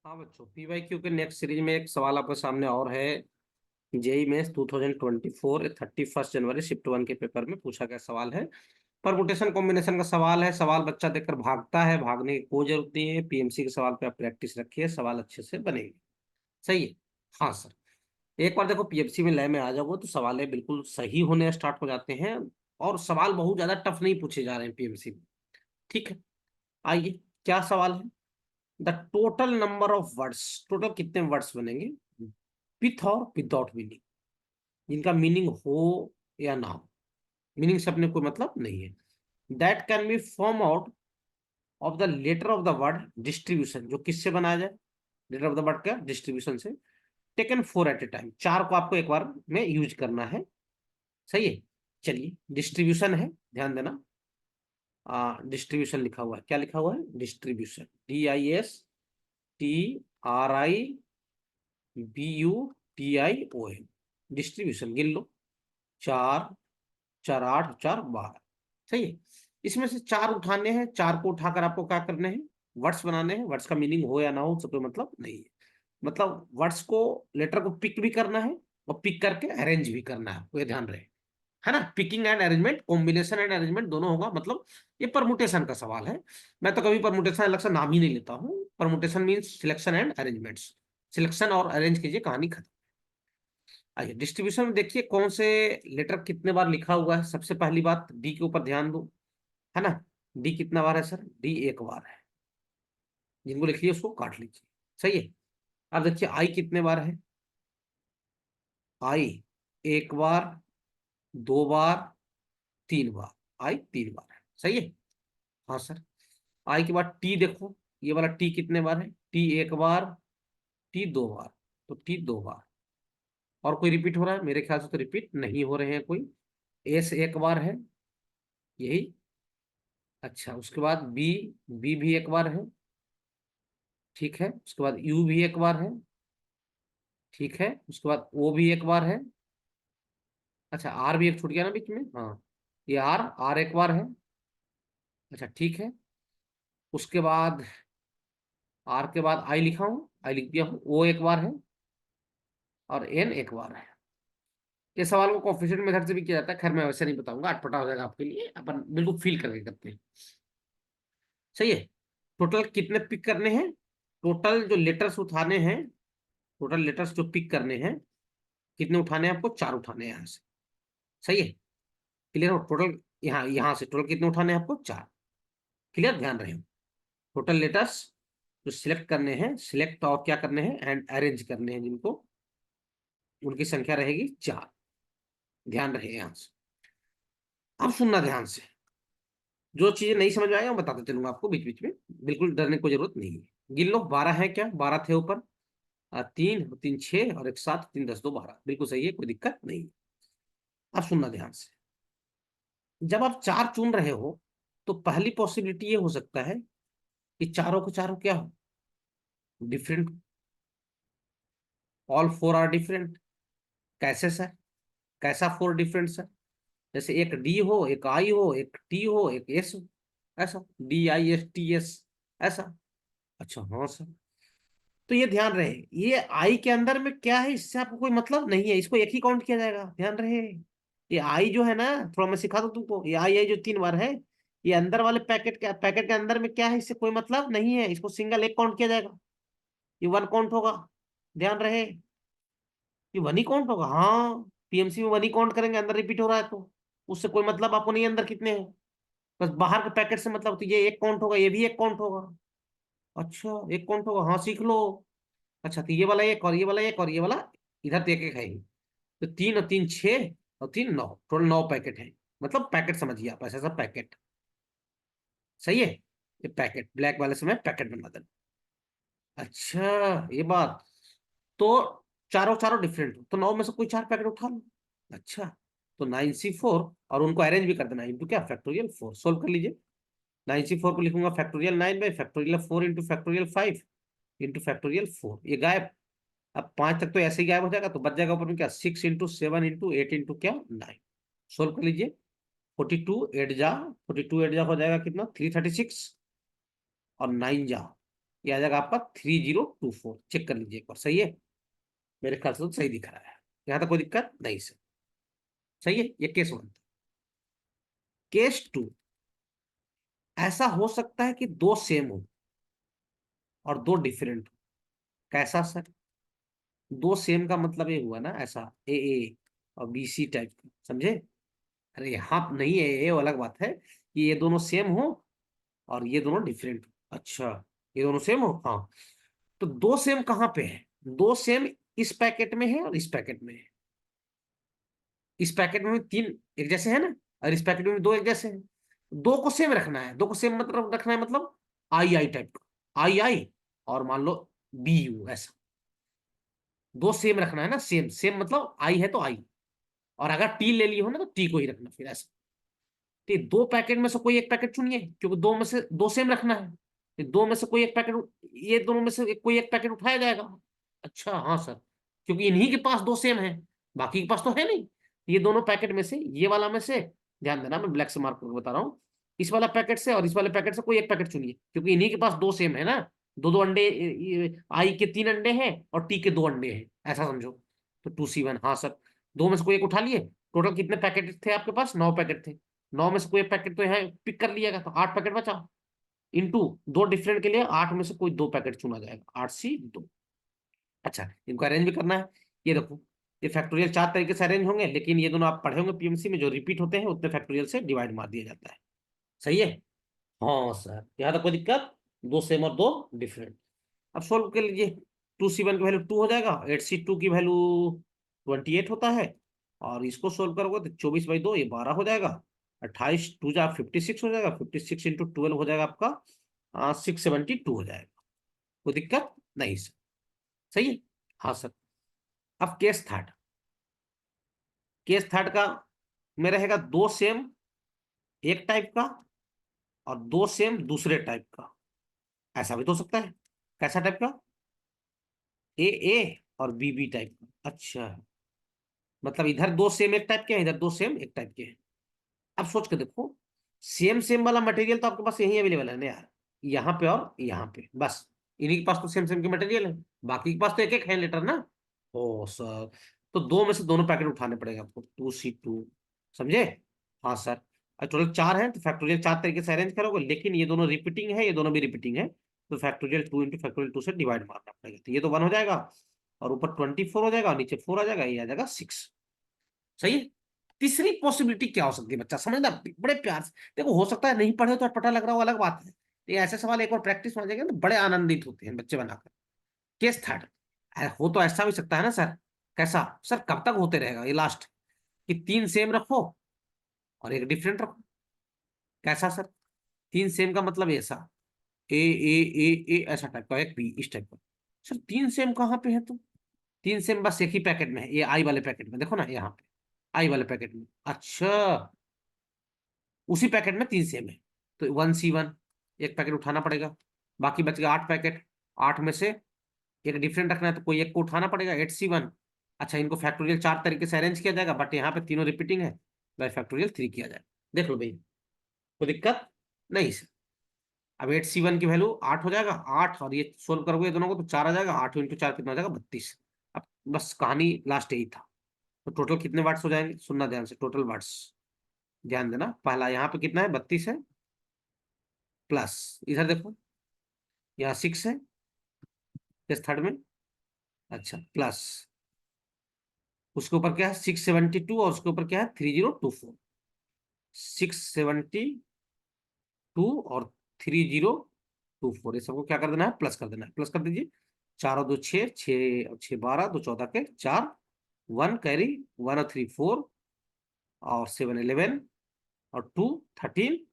हाँ बच्चों, पीवाईक्यू के नेक्स्ट सीरीज में एक सवाल आपके सामने और है। जेई मेंस 2024 31 जनवरी शिफ्ट 1 के पेपर में पूछा गया सवाल है। परमुटेशन कॉम्बिनेशन का सवाल है। सवाल बच्चा देखकर भागता है, भागने की कोई जरूरत नहीं है। पीएमसी के सवाल पे आप प्रैक्टिस रखिए, सवाल अच्छे से बनेंगे। सही है। हाँ सर। एक बार देखो पीएमसी में लय में आ जाओगे तो सवाल बिल्कुल सही होने स्टार्ट हो जाते हैं। और सवाल बहुत ज्यादा टफ नहीं पूछे जा रहे हैं पीएमसी में। ठीक है। आइए, क्या सवाल है। The total number of words, total कितने वर्ड्स बनेंगे विथ और विदाउट मीनिंग, जिनका मीनिंग हो या ना हो, मीनिंग से अपने कोई मतलब नहीं है। That can be form out of the letter of the word distribution, जो किससे बनाया जाए, लेटर ऑफ द वर्ड का डिस्ट्रीब्यूशन से। Taken four at a time, चार को आपको एक बार में यूज करना है। सही है। चलिए, डिस्ट्रीब्यूशन है, ध्यान देना। डिस्ट्रीब्यूशन लिखा हुआ है, क्या लिखा हुआ है, डिस्ट्रीब्यूशन, DISTRIBUTION, डिस्ट्रीब्यूशन। गिन लो, चार, चार आठ, चार बारह। सही है। इसमें से चार उठाने हैं, चार को उठाकर आपको क्या करने हैं, वर्ड्स बनाने हैं। वर्ड्स का मीनिंग हो या ना हो उससे कोई मतलब नहीं है। मतलब वर्ड्स को, लेटर को पिक भी करना है और पिक करके अरेंज भी करना है, ये ध्यान रहे। है ना, picking and arrangement, combination and arrangement दोनों होगा। मतलब ये परमुटेशन का सवाल है। मैं तो कभी परमुटेशन अलग से नाम ही नहीं लेता हूँ। Permutation means selection and arrangements. Selection और अरेंज कीजिए, कहानी खत्म। आइए डिस्ट्रीब्यूशन में देखिए कौन से लेटर कितने बार लिखा हुआ है। सबसे पहली बात, डी के ऊपर ध्यान दो। है ना, डी कितना बार है सर, डी एक बार है। जिनको लिखिए उसको काट लीजिए। सही है। अब देखिए आई कितने बार है, आई एक बार, दो बार, तीन बार। आई तीन बार है। सही है। हाँ सर। आई के बाद टी देखो, ये वाला टी कितने बार है, टी एक बार, टी दो बार, तो टी दो बार। और कोई रिपीट हो रहा है, मेरे ख्याल से तो रिपीट नहीं हो रहे हैं कोई। एस एक बार है, यही। अच्छा, उसके बाद बी, बी भी एक बार है। ठीक है। उसके बाद यू भी एक बार है। ठीक है। उसके बाद ओ भी एक बार है। अच्छा, आर भी एक छूट गया ना बीच में, हाँ। ये आर, आर एक बार है। अच्छा ठीक है। उसके बाद आर के बाद आई लिखा हूं, आई लिख दिया हूं, ओ एक बार है और एन एक बार है। ये सवाल को कोफिशिएंट मेथड से भी किया जाता है, खैर मैं वैसे नहीं बताऊंगा, अटपटा हो जाएगा आपके लिए, अपन बिल्कुल फील करके करते हैं। सही है। टोटल कितने पिक करने हैं, टोटल जो लेटर्स उठाने हैं, टोटल लेटर्स जो पिक करने हैं, कितने उठाने हैं आपको, चार उठाने हैं यहाँ से। सही है। क्लियर हो, टोटल यहाँ यहाँ से टोटल कितने उठाने हैं आपको, चार। क्लियर, ध्यान रहे। टोटल लेटर्स जो सिलेक्ट करने हैं, सिलेक्ट और क्या करने हैं, एंड अरेंज करने हैं, जिनको, उनकी संख्या रहेगी चार। ध्यान रहे यहाँ से। अब सुनना ध्यान से, जो चीजें नहीं समझ में आएगा मैं बताते चलूंगा आपको बीच बीच में। बिल्कुल डरने की जरूरत नहीं है। गिन लो, 12 है क्या, 12 थे ऊपर। तीन तीन छह और एक सात, तीन दस दो बारह, बिल्कुल सही है, कोई दिक्कत नहीं है। अब सुनना ध्यान से, जब आप चार चुन रहे हो तो पहली पॉसिबिलिटी ये हो सकता है कि चारों के चारों क्या हो, different. All four are different. कैसे सर, कैसा फोर डिफरेंट सर, जैसे एक डी हो, एक आई हो, एक टी हो, एक एस हो, ऐसा, DISTS, ऐसा। अच्छा हाँ सर। तो ये ध्यान रहे, ये आई के अंदर में क्या है इससे आपको कोई मतलब नहीं है, इसको एक ही काउंट किया जाएगा, ध्यान रहे। ये आई जो है ना, थोड़ा मैं सिखा दूं तुमको, ये आई जो तीन बार है, ये अंदर वाले पैकेट के अंदर में क्या है इससे कोई मतलब नहीं है, इसको सिंगल एक काउंट किया जाएगा। ये वन काउंट होगा, ध्यान रहे। ये वन ही काउंट होगा, हाँ। पीएमसी में वन ही काउंट करेंगे, अंदर रिपीट हो रहा है तो उससे कोई मतलब आपको नहीं, अंदर कितने हैं। बस बाहर के पैकेट से मतलब, तो ये एक काउंट होगा, ये भी एक काउंट होगा। अच्छा, एक काउंट होगा, हाँ सीख लो। अच्छा, तो ये वाला एक और ये वाला एक और ये वाला, इधर तो एक एक है ही। तो तीन और तीन छह और तीन नौ, टोटल नौ पैकेट है। मतलब पैकेट समझिए आप, ऐसा सब पैकेट। सही है। ये पैकेट ब्लैक वाले से मैं पैकेट बनवा देना। अच्छा ये बात, तो चारों चारों डिफरेंट हो तो नौ में से कोई चार पैकेट उठा लो। अच्छा, तो 9C4 और उनको अरेंज भी कर देना, इंटू क्या, फैक्टोरियल 4, सोल्व कर लीजिए। 9C4 को लिखूंगा factorial 9 by factorial 4 into factorial 5 into factorial 4, ये गायब। अब पांच तक तो ऐसे ही गायब हो जाएगा, तो बच जाएगा ऊपर में क्या, 6 इंटू 7 इंटू 8 इंटू क्या, 9। सोल्व कर लीजिए। 42 8 जा, 42 8 जा हो जाएगा कितना, 336, और 9 जा ये आ जाएगा आपका 3024। चेक कर लीजिए एक बार, सही है? मेरे ख्याल से तो सही दिख रहा है, यहाँ तक कोई दिक्कत नहीं सर। सही है, ये केस 1। केस 2, ऐसा हो सकता है कि दो सेम हो और दो डिफरेंट हो। कैसा सर? दो सेम का मतलब ये हुआ ना, ऐसा ए और बी सी टाइप का, समझे? अरे यहाँ नहीं है, ये अलग बात है कि ये दोनों सेम हो और ये दोनों डिफरेंट हो। अच्छा, ये दोनों सेम हो, हाँ। तो दो सेम कहाँ पे है? दो सेम इस पैकेट में है और इस पैकेट में है। इस पैकेट में भी तीन एक जैसे है ना, और इस पैकेट में भी दो एक जैसे हैं। दो को सेम रखना है, दो को सेम मतलब रखना है, मतलब आई आई टाइप का, आई आई और मान लो बी यू, ऐसा। दो सेम रखना है ना, सेम सेम मतलब आई है तो आई, और अगर टी ले ली हो ना तो टी को ही रखना फिर, ऐसा। तो ये दो पैकेट में से कोई एक पैकेट चुनिए, क्योंकि दो में से दो सेम रखना है। ये दो में से कोई एक पैकेट, ये दोनों में से कोई एक पैकेट उठाया जाएगा। अच्छा हाँ सर, क्योंकि इन्हीं के पास दो सेम है, बाकी के पास तो है नहीं। ये दोनों पैकेट में से, ये वाला में से, ध्यान देना मैं ब्लैक से मार्क करके बता रहा हूँ, इस वाला पैकेट से और इस वाले पैकेट से कोई एक पैकेट चुनिए, क्योंकि इन्हीं के पास दो सेम है ना। दो दो अंडे, आई के तीन अंडे हैं और टी के दो अंडे हैं, ऐसा समझो। तो 2C1, हाँ सर। दो में से कोई एक उठा लिए। टोटल कितने पैकेट थे आपके पास? 9 पैकेट थे। 9 में से कोई एक पैकेट तो यहाँ पिक कर लिएगा, तो 8 पैकेट बचा। इंटू दो डिफरेंट के लिए 8 में से कोई दो पैकेट चुना जाएगा, 8C2। अच्छा, इनको अरेंज भी करना है। ये देखो, ये फैक्टोरियल 4 तरीके से अरेंज होंगे, लेकिन ये दोनों आप पढ़े होंगे पीएमसी में, जो रिपीट होते हैं उतने फैक्टोरियल से डिवाइड मार दिया जाता है। सही है? हाँ सर, यहाँ तक कोई दिक्कत? दो सेम और दो डिफरेंट। अब सोल्व कर लीजिए। 2C1 की वैल्यू 2 हो जाएगा, 8C2 की वैल्यू 28 होता है। और इसको सोल्व करोगे तो 24/2 ये 12 हो जाएगा। 28 टू जा 56 हो जाएगा, 56 इंटू 12 हो जाएगा आपका 672 हो जाएगा। कोई दिक्कत नहीं सर, सही है? हाँ सर। अब केस थर्ड। केस थर्ड का में रहेगा दो सेम एक टाइप का और दो सेम दूसरे टाइप का। ऐसा भी तो हो सकता है। कैसा टाइप का? ए और बी टाइप का। अच्छा, मतलब इधर दो सेम एक टाइप के हैं, इधर दो सेम एक टाइप के हैं। अब सोच के देखो, सेम सेम वाला मटेरियल तो आपके पास यही अवेलेबल है ना यार, यहाँ पे और यहाँ पे, बस इन्हीं के पास तो सेम सेम के मटेरियल है। बाकी के पास तो एक एक है लेटर ना। ओ सर, तो दो में से दोनों पैकेट उठाने पड़ेगा आपको, 2C2। समझे? हाँ सर। और टोटल चार है तो फैक्टोरियल 4 तरीके से अरेंज करोगे, लेकिन ये दोनों रिपीटिंग है, ये दोनों भी रिपीटिंग है, तो फैक्टोरियल 2 इंटू फैक्टोरियल 2 से डिवाइड मारना पड़ेगा, तो ये तो 1 हो जाएगा। और ऊपर 24 हो जाएगा और नीचे 4 आ जाएगा, ये आ जाएगा 6। सही है? तीसरी पॉसिबिलिटी क्या हो सकती है बच्चा, समझना बड़े प्यार से देखो। हो सकता है नहीं पढ़े तो अटपटा लग रहा हो, अलग बात है। ये ऐसे सवाल एक और प्रैक्टिस में आ जाएंगे तो बड़े आनंदित होते हैं बच्चे बनाकर। Case third. हो तो ऐसा भी सकता है ना सर। कैसा सर? कब तक होते रहेगा ये लास्ट, कि तीन सेम रखो और एक डिफरेंट रखो। कैसा सर? तीन सेम का मतलब ऐसा, ए ऐसा टाइप का, एक बी इस टाइप का। सर तीन सेम कहाँ पे है? तो तीन सेम बस एक ही पैकेट में है, ये आई वाले पैकेट में देखो ना, यहाँ पे आई वाले पैकेट में। अच्छा, उसी पैकेट में तीन सेम है, तो 1C1 एक पैकेट उठाना पड़ेगा। बाकी बच गया 8 पैकेट। 8 में से एक डिफरेंट रखना है तो कोई एक को उठाना पड़ेगा, 8C1। अच्छा, इनको फैक्टोरियल 4 तरीके से अरेंज किया जाएगा, बट यहाँ पे तीनों रिपीटिंग है, बाय फैक्टोरियल 3 किया जाएगा। देख लो भाई, कोई दिक्कत नहीं सर। अब 8C1 की वैल्यू 8 हो जाएगा, 8 और ये सोल्व करोगे दोनों को तो 4 आ जाएगा, 8 इंटू 4 कितना हो जाएगा? 32। अब बस कहानी लास्ट यही था। तो टोटल कितने वाट्स हो जाएंगे? सुनना ध्यान से, टोटल वाट्स ध्यान देना। पहला यहाँ पे कितना है? 32 है, प्लस इधर देखो, यहाँ 6 है इस थर्ड में। अच्छा, प्लस उसके ऊपर क्या है? 672, और उसके ऊपर क्या है? 3024। 672 और 3024, ये सबको क्या कर देना है? प्लस कर देना है। प्लस कर दीजिए। 4 और 2 6, 6 और 6 12, 2 14 के 4, 1 कैरी, 1 और 3 4, और 7 11, और 2 13।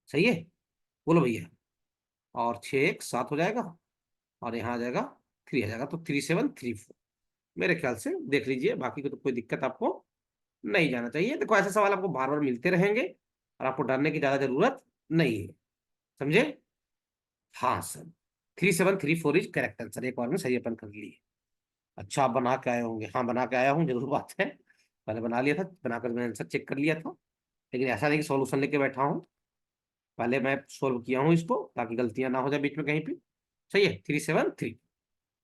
सही है? बोलो भैया। और 6 1 7 हो जाएगा, और यहाँ आ जाएगा 3 आ जाएगा, तो 3734। मेरे ख्याल से देख लीजिए, बाकी को तो कोई दिक्कत आपको नहीं जाना चाहिए। देखो ऐसे सवाल आपको बार बार मिलते रहेंगे, और आपको डरने की ज्यादा जरूरत नहीं है। समझे? हाँ सर, 3734 इज करेक्ट आंसर, एक बार में सही अपन कर लिए। अच्छा, आप बना के आए होंगे? हाँ बना के आया हूँ, जरूर बात है। पहले बना लिया था, बनाकर मैंने आंसर चेक कर लिया था। लेकिन ऐसा नहीं कि सॉल्यूशन लेके बैठा हूँ, पहले मैं सोल्व किया हूँ इसको, ताकि गलतियां ना हो जाए बीच में कहीं पे। सही है, 373।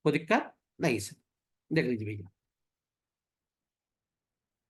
कोई दिक्कत नहीं सर, देख लीजिए भैया।